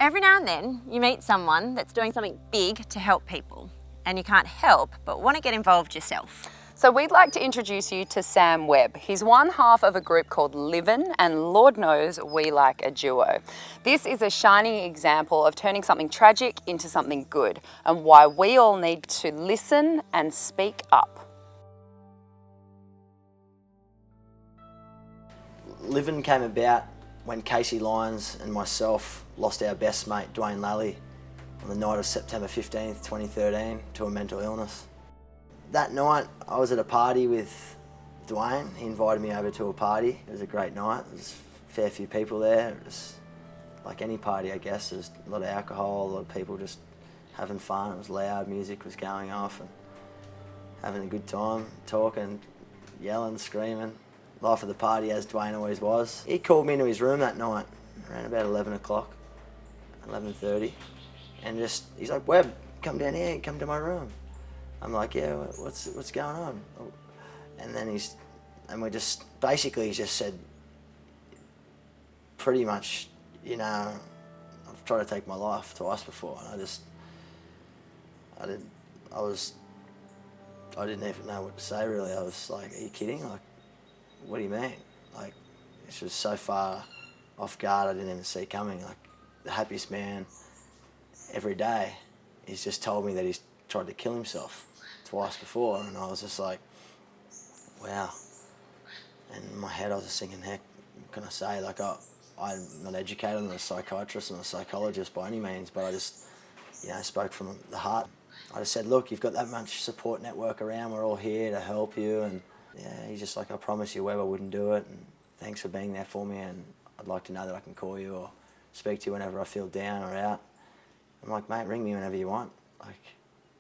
Every now and then you meet someone that's doing something big to help people and you can't help but want to get involved yourself. So we'd like to introduce you to Sam Webb. He's one half of a group called LIVIN, and Lord knows we like a duo. This is a shining example of turning something tragic into something good, and why we all need to listen and speak up. LIVIN came about when Casey Lyons and myself lost our best mate, Dwayne Lally, on the night of September 15th, 2013, to a mental illness. That night, I was at a party with Dwayne. He invited me over to a party. It was a great night. There was a fair few people there. It was like any party, I guess. There was a lot of alcohol, a lot of people just having fun. It was loud, music was going off, and having a good time, talking, yelling, screaming. Life of the party, as Dwayne always was. He called me into his room that night, around about 11 o'clock, 11:30, and he's like, "Webb, come down here, come to my room." I'm like, "Yeah, what's going on?" And then he just said, pretty much, you know, I've tried to take my life twice before, and I didn't even know what to say really. I was like, "Are you kidding? Like, what do you mean?" Like, this was so far off guard, I didn't even see coming. Like, the happiest man every day, he's just told me that he's tried to kill himself twice before, and I was just like, wow. And in my head I was just thinking, heck, what can I say? Like, I'm not educated, I'm not a psychiatrist, I'm not a psychologist by any means, but I just, you know, spoke from the heart. I just said, "Look, you've got that much support network around, we're all here to help you." And yeah, he's just like, "I promise you, Webb, I wouldn't do it, and thanks for being there for me, and I'd like to know that I can call you or speak to you whenever I feel down or out." I'm like, "Mate, ring me whenever you want. Like,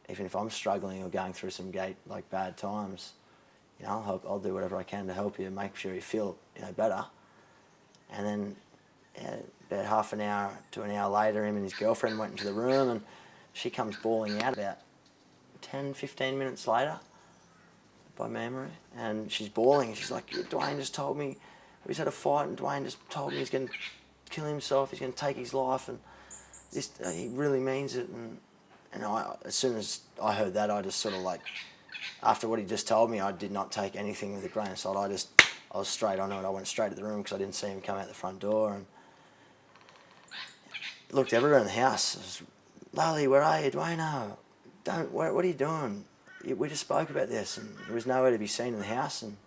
even if I'm struggling or going through some bad times, you know, I'll do whatever I can to help you and make sure you feel, you know, better." And then, yeah, about half an hour to an hour later, him and his girlfriend went into the room, and she comes bawling out about 10, 15 minutes later, by memory, and she's bawling. She's like, "Dwayne just told me, we just had a fight, and Dwayne just told me he's going to kill himself, he's going to take his life, and this, he really means it." And as soon as I heard that, I just sort of like, after what he just told me, I did not take anything with a grain of salt. I was straight on it. I went straight to the room because I didn't see him come out the front door, and looked everywhere in the house. It was, "Lally, where are you? Dwayne, what are you doing? We just spoke about this," and there was nowhere to be seen in the house. And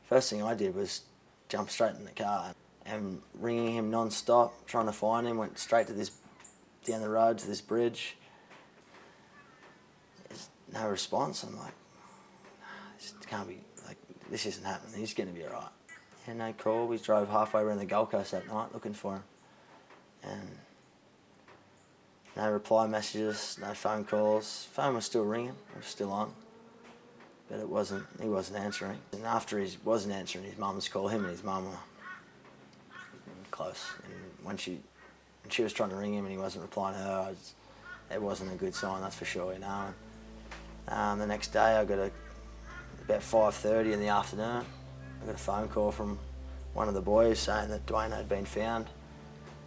first thing I did was jump straight in the car and ringing him non-stop, trying to find him. Went straight to down the road to this bridge. There's no response. I'm like, this can't be, like, this isn't happening. He's going to be all right. Yeah, no call. We drove halfway around the Gold Coast that night looking for him. And no reply messages, no phone calls. Phone was still ringing, it was still on, but he wasn't answering. And after he wasn't answering, his mum's called. Him and his mum were close. And when she was trying to ring him and he wasn't replying to her, it wasn't a good sign, that's for sure, you know. And the next day I got about 5:30 in the afternoon, I got a phone call from one of the boys saying that Dwayne had been found.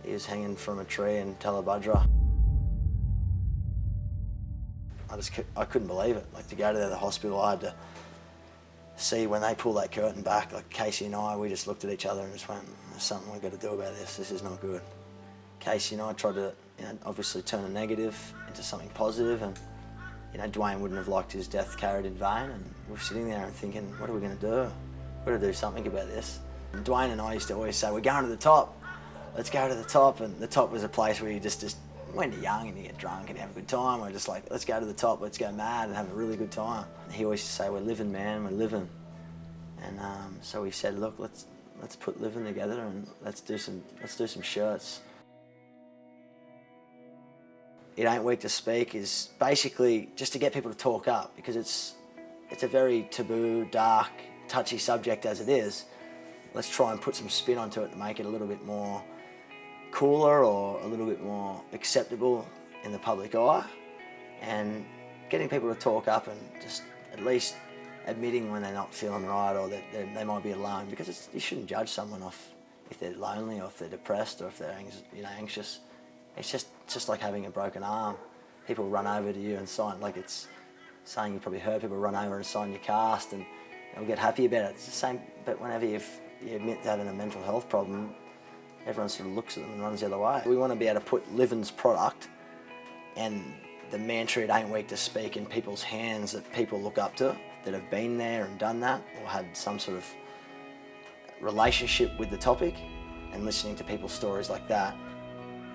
He was hanging from a tree in Tallabudra. I couldn't believe it. Like, to go to the hospital, I had to see when they pulled that curtain back. Like, Casey and I, we just looked at each other and just went, "There's something we've got to do about this. This is not good." Casey and I tried to, you know, obviously turn a negative into something positive, and, you know, Dwayne wouldn't have liked his death carried in vain, and we were sitting there and thinking, what are we going to do? We've got to do something about this. And Dwayne and I used to always say, "We're going to the top. Let's go to the top." And the top was a place where you just when you're young and you get drunk and you have a good time, we're just like, let's go to the top, let's go mad and have a really good time. He always used to say, "We're living, man, we're living." And so we said, "Look, let's put LIVIN together and let's do some shirts." It Ain't Weak To Speak is basically just to get people to talk up, because it's a very taboo, dark, touchy subject as it is. Let's try and put some spin onto it to make it a little bit more cooler or a little bit more acceptable in the public eye, and getting people to talk up and just at least admitting when they're not feeling right or that they might be alone, because you shouldn't judge someone off if they're lonely or if they're depressed or if they're anxious. It's just like having a broken arm. People run over to you and sign, like it's saying you probably heard people run over and sign your cast and they'll get happy about it. It's the same, but whenever you admit to having a mental health problem, everyone sort of looks at them and runs the other way. We want to be able to put LIVIN's product and the mantra, it ain't weak to speak, in people's hands that people look up to, that have been there and done that, or had some sort of relationship with the topic, and listening to people's stories like that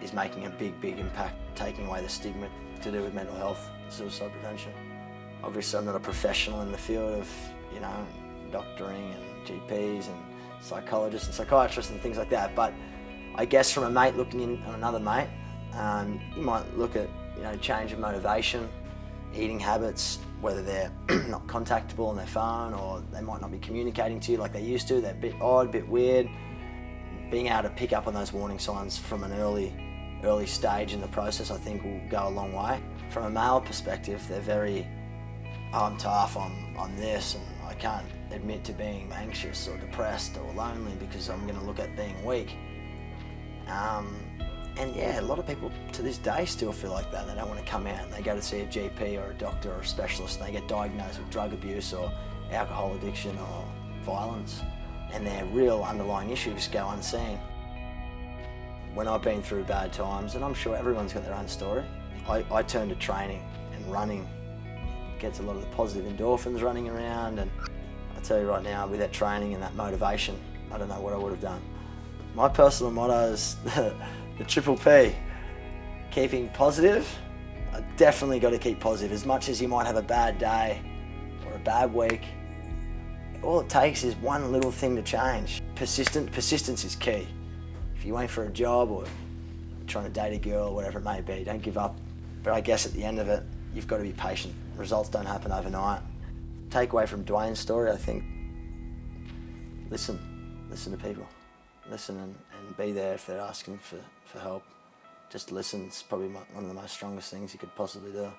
is making a big, big impact, taking away the stigma to do with mental health and suicide prevention. Obviously, I'm not a professional in the field of, you know, doctoring and GPs and psychologists and psychiatrists and things like that, but I guess from a mate looking in on another mate, you might look at, you know, change of motivation, eating habits, whether they're not contactable on their phone or they might not be communicating to you like they used to, they're a bit odd, a bit weird. Being able to pick up on those warning signs from an early stage in the process, I think, will go a long way. From a male perspective, they're very, oh, I'm tough, I'm this, and I can't admit to being anxious or depressed or lonely because I'm going to look at being weak. And yeah, a lot of people to this day still feel like that. They don't want to come out and they go to see a GP or a doctor or a specialist and they get diagnosed with drug abuse or alcohol addiction or violence, and their real underlying issues go unseen. When I've been through bad times, and I'm sure everyone's got their own story, I turn to training and running. It gets a lot of the positive endorphins running around, and I tell you right now, with that training and that motivation, I don't know what I would have done. My personal motto is the triple P, keeping positive. I definitely got to keep positive. As much as you might have a bad day or a bad week, all it takes is one little thing to change. Persistence is key. If you wait for a job or trying to date a girl or whatever it may be, don't give up. But I guess at the end of it, you've got to be patient. Results don't happen overnight. Takeaway from Dwayne's story, I think, listen to people. Listen and be there if they're asking for help. Just listen. It's probably one of the most strongest things you could possibly do.